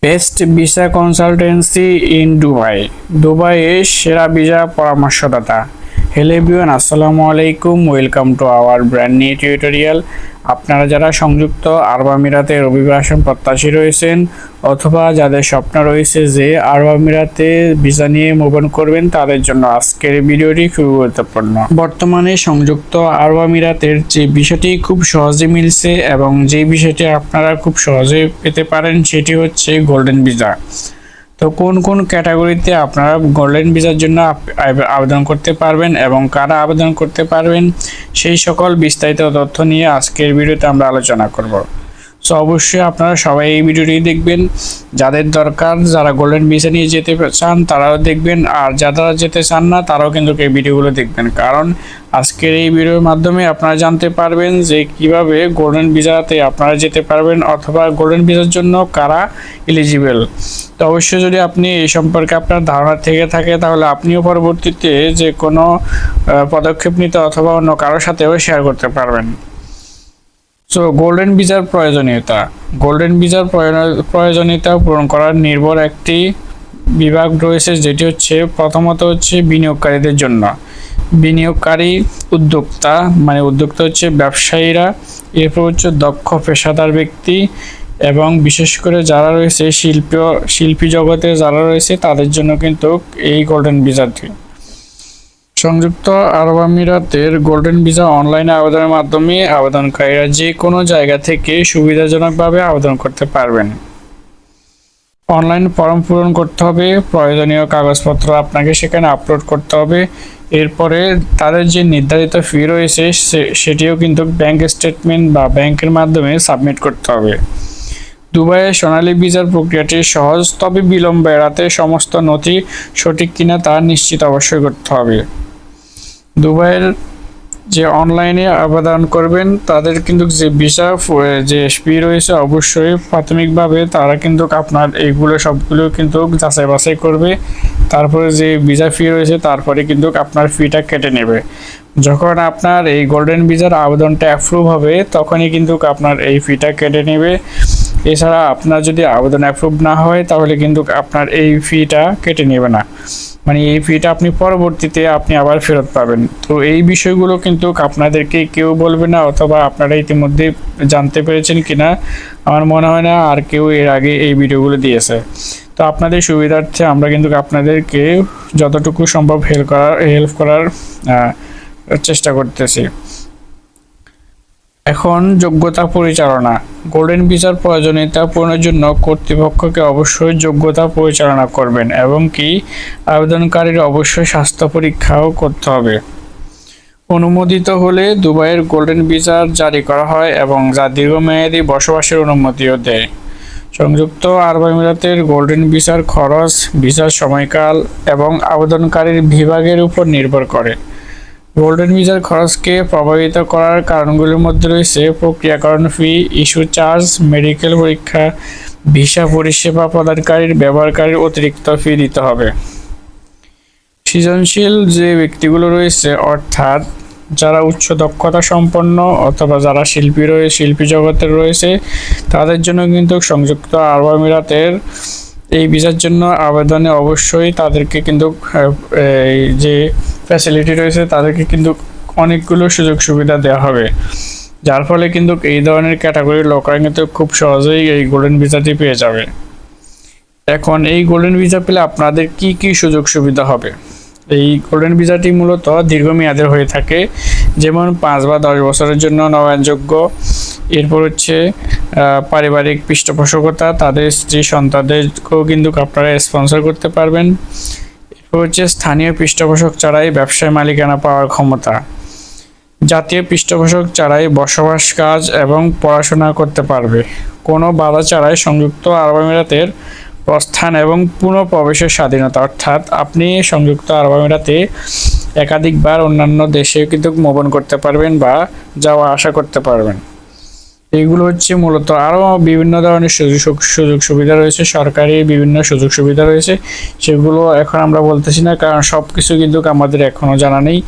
Best visa consultancy in Dubai, দুবাইয়ের সেরা visa পরামর্শদাতা। হ্যালো এভরিওয়ান, আসসালামু আলাইকুম, welcome to our brand new tutorial. আপনারা যারা সংযুক্ত আরব আমিরাতে অভিবাসন প্রত্যাশী রয়েছেন অথবা যাদের স্বপ্ন রয়েছে যে আরব আমিরাতে ভিসা নিয়ে মুভ অন করবেন, তাদের জন্য আজকের ভিডিওটি খুবই গুরুত্বপূর্ণ। বর্তমানে সংযুক্ত আরব আমিরাতের যে বিষয়টি খুব সহজে মিলছে এবং যে বিষয়টি আপনারা খুব সহজে পেতে পারেন সেটি হচ্ছে গোল্ডেন ভিসা। তো কোন কোন ক্যাটাগরিতে আপনারা গোল্ডেন ভিসার জন্য আবেদন করতে পারবেন এবং কারা আবেদন করতে পারবেন, সেই সকল বিস্তারিত তথ্য নিয়ে আজকের ভিডিওতে আমরা আলোচনা করব। সো অবশ্যই আপনারা সবাই এই ভিডিওটি দেখবেন। যাদের দরকার, যারা গোল্ডেন ভিসা নিয়ে যেতে চান তারাও দেখবেন, আর যারা যেতে চান না তারাও কিন্তু এই ভিডিওগুলো দেখবেন, কারণ আজকের এই ভিডিওর মাধ্যমে আপনারা জানতে পারবেন যে কিভাবে গোল্ডেন ভিসাতে আপনারা যেতে পারবেন অথবা গোল্ডেন ভিসার জন্য কারা এলিজিবল। তো অবশ্যই যদি আপনি এই সম্পর্কে আপনার ধারণা থেকে থাকে তাহলে আপনিও পরবর্তীতে যে কোনো পদক্ষেপ নিতে অথবা অন্য কারোর সাথেও শেয়ার করতে পারবেন। সো গোল্ডেন ভিসার প্রয়োজনীয়তা। গোল্ডেন ভিসার প্রয়োজনীয়তা পূরণ করার নির্ভর একটি বিভাগ রয়েছে, যেটি হচ্ছে প্রথমত হচ্ছে বিনিয়োগকারীদের জন্য। বিনিয়োগকারী উদ্যোক্তা, মানে উদ্যোক্তা হচ্ছে ব্যবসায়ীরা, এরপর হচ্ছে দক্ষ পেশাদার ব্যক্তি এবং বিশেষ করে যারা রয়েছে শিল্পী জগতে যারা রয়েছে তাদের জন্য কিন্তু এই গোল্ডেন ভিসাটি। সংযুক্ত আরব আমিরাতের গোল্ডেন ভিসা অনলাইনে আবেদনের মাধ্যমে আবেদনকারীরা যে কোনো জায়গা থেকে সুবিধাজনকভাবে আবেদন করতে পারবেন। অনলাইন ফর্ম পূরণ করতে হবে, প্রয়োজনীয় কাগজপত্র আপনাকে সেখানে আপলোড করতে হবে। এরপরে তাদের যে নির্ধারিত ফি রয়েছে সেটিও কিন্তু ব্যাংক স্টেটমেন্ট বা ব্যাংকের মাধ্যমে সাবমিট করতে হবে। দুবাইয়ের সোনালী ভিসার প্রক্রিয়াটি সহজ, তবে বিলম্ব এড়াতে সমস্ত নথি সঠিক কিনা তা নিশ্চিত অবশ্যই করতে হবে। দুবাইয়ের যে অনলাইনে আবেদন করবেন তাদের কিন্তু যে ভিসা যে ফি রয়েছে অবশ্যই প্রাথমিকভাবে তারা কিন্তু আপনার এইগুলো সবগুলো কিন্তু যাচাই বাছাই করবে, তারপরে যে ভিসা ফি রয়েছে তারপরে কিন্তু আপনার ফিটা কেটে নেবে। যখন আপনার এই গোল্ডেন ভিসার আবেদনটা অ্যাপ্রুভ হবে তখনই কিন্তু আপনার এই ফিটা কেটে নেবে। এছাড়া আপনার যদি আবেদন অ্যাপ্রুভ না হয় তাহলে কিন্তু আপনার এই ফিটা কেটে নেবে না, মানে এই ফিটা আপনি পরবর্তীতে আপনি আবার ফেরত পাবেন। তো এই বিষয়গুলো কিন্তু আপনাদেরকে কেউ বলবে না, অথবা আপনারা ইতিমধ্যে জানতে পেরেছেন কিনা আমার মনে হয় না আর কেউ এর আগে এই ভিডিওগুলো দিয়েছে। তো আপনাদের সুবিধার্থে আমরা কিন্তু আপনাদেরকে যতটুকু সম্ভব হেল্প করার চেষ্টা করতেছি। এখন যোগ্যতা পরিচালনা। গোল্ডেন ভিসার প্রয়োজনীয়তা পূরণের জন্য কর্তৃপক্ষকে অবশ্যই যোগ্যতা পরিচালনা করবেন এবং কি আবেদনকারীর অবশ্যই স্বাস্থ্য পরীক্ষাও করতে হবে। অনুমোদিত হলে দুবাইয়ের গোল্ডেন ভিসা জারি করা হয় এবং যা দীর্ঘমেয়াদী বসবাসের অনুমতিও দেয়। সংযুক্ত আরব আমিরাতের গোল্ডেন ভিসার খরচ ভিসার সময়কাল এবং আবেদনকারীর বিভাগের উপর নির্ভর করে। গোল্ডেন ভিসার খরচকে প্রভাবিত করার কারণগুলির মধ্যে রয়েছে প্রক্রিয়াকরণ ফি, ইস্যু চার্জ, মেডিকেল পরীক্ষা, ভিসা পরিষেবা প্রদানকারীর ব্যবহারকারীর অতিরিক্ত ফি দিতে হবে। সৃজনশীল যে ব্যক্তিগুলো রয়েছে, অর্থাৎ যারা উচ্চ দক্ষতা সম্পন্ন অথবা যারা শিল্পী জগতের রয়েছে তাদের জন্য কিন্তু সংযুক্ত আরব আমিরাতের এই ভিসার জন্য আবেদনে অবশ্যই তাদেরকে কিন্তু এই যে ফ্যাসিলিটি রয়েছে তাদেরকে কিন্তু অনেকগুলো সুযোগ সুবিধা দেওয়া হবে, যার ফলে কিন্তু এই ধরনের ক্যাটাগরির লোকরা কিন্তু খুব সহজেই এই গোল্ডেন ভিসাটি পেয়ে যাবে। এখন এই গোল্ডেন ভিসা পেলে আপনাদের কি কি সুযোগ সুবিধা হবে? এই গোল্ডেন ভিসাটি মূলত দীর্ঘমেয়াদের হয়ে থাকে, যেমন 5 বা 10 বছরের জন্য নবায়নযোগ্য। এরপর হচ্ছে পারিবারিক পৃষ্ঠপোষকতা, তাদের স্ত্রী সন্তানদেরকেও কিন্তু আপনারা স্পন্সর করতে পারবেন। এরপর হচ্ছে স্থানীয় পৃষ্ঠপোষক ছাড়াই ব্যবসায় মালিকানা পাওয়ার ক্ষমতা। জাতীয় পৃষ্ঠপোষক ছাড়াই বসবাস, কাজ এবং পড়াশোনা করতে পারবে কোনো বাধা ছাড়াই। সংযুক্ত আরব আমিরাতের প্রস্থান এবং পুনঃপ্রবেশের স্বাধীনতা, অর্থাৎ আপনি সংযুক্ত আরব আমিরাতে একাধিকবার অন্যান্য দেশে কিন্তু মুভ অন করতে পারবেন বা যাওয়া আসা করতে পারবেন। এইগুলো হচ্ছে মূলত আরও বিভিন্ন ধরনের সুযোগ সুবিধা রয়েছে, সরকারি বিভিন্ন সুযোগ সুবিধা রয়েছে, সেগুলো এখন আমরা বলতেছি না, কারণ সব কিছু কিন্তু আমাদের এখনও জানা নেই।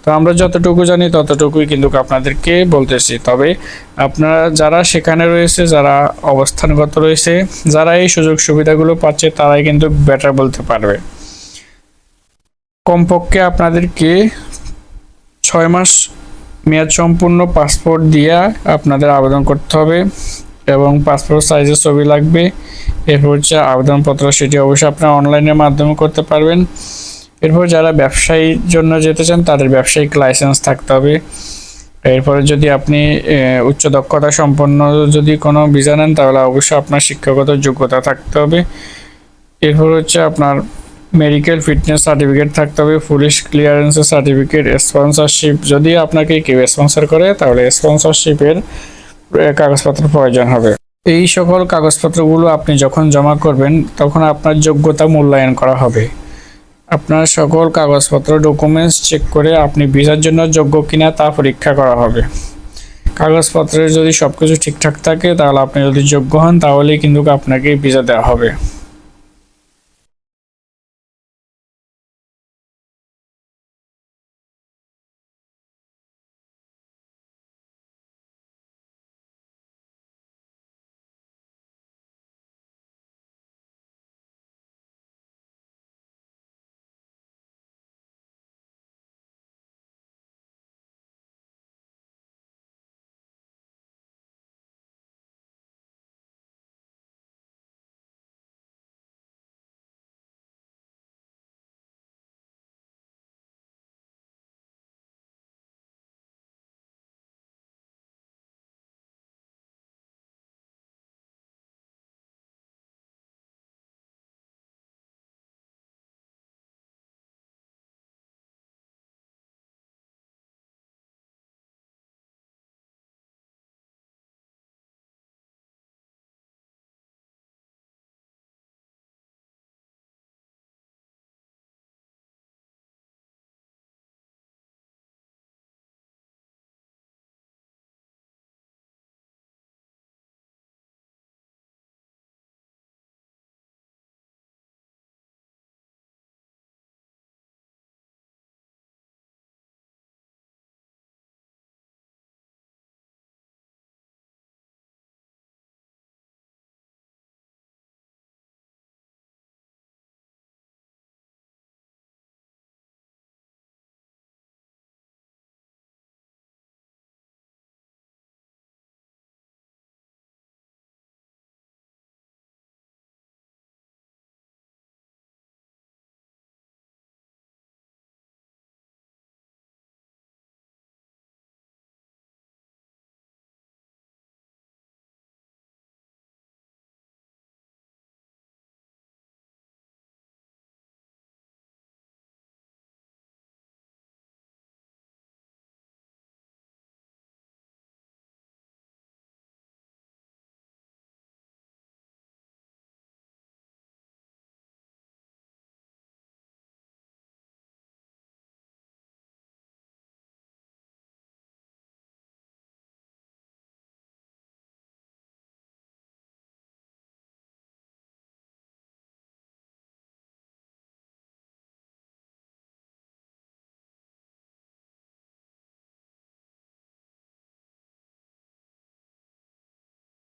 তো আমরা যতটুকু জানি ততটুকুই কিন্তু আপনাদেরকে বলতেছি। তবে আপনারা যারা সেখানে রয়েছে, যারা অবস্থানগত রয়েছে, যারা এই সুযোগ সুবিধাগুলো পাচ্ছে, তারাই কিন্তু বেটার বলতে পারবে। কমপক্ষে আপনাদেরকে 6 মাস মেয়াদ সম্পূর্ণ পাসপোর্ট দিয়ে আপনাদের আবেদন করতে হবে এবং পাসপোর্ট সাইজের ছবি লাগবে। এরপর হচ্ছে আবেদনপত্র, সেটি অবশ্যই আপনারা অনলাইনের মাধ্যমে করতে পারবেন। এরপর যারা ব্যবসায়ীর জন্য যেতে চান তাদের ব্যবসায়িক লাইসেন্স থাকতে হবে। এরপরে যদি আপনি উচ্চ দক্ষতা সম্পন্ন যদি কোনো ভিসা নেন তাহলে অবশ্যই আপনার শিক্ষাগত যোগ্যতা থাকতে হবে। এরপর হচ্ছে আপনার মেডিকেল ফিটনেস সার্টিফিকেট থাকতে হবে, পুলিশ ক্লিয়ারেন্সের সার্টিফিকেট, স্পন্সরশিপ যদি আপনাকে কেউ স্পন্সর করে তাহলে স্পন্সরশিপের কাগজপত্র প্রয়োজন হবে। এই সকল কাগজপত্রগুলো আপনি যখন জমা করবেন তখন আপনার যোগ্যতা মূল্যায়ন করা হবে। আপনার সকল কাগজপত্র ডকুমেন্টস চেক করে আপনি ভিসার জন্য যোগ্য কিনা তা পরীক্ষা করা হবে। কাগজপত্রের যদি সব কিছু ঠিকঠাক থাকে তাহলে আপনি যদি যোগ্য হন তাহলেই কিন্তু আপনাকে ভিসা দেওয়া হবে।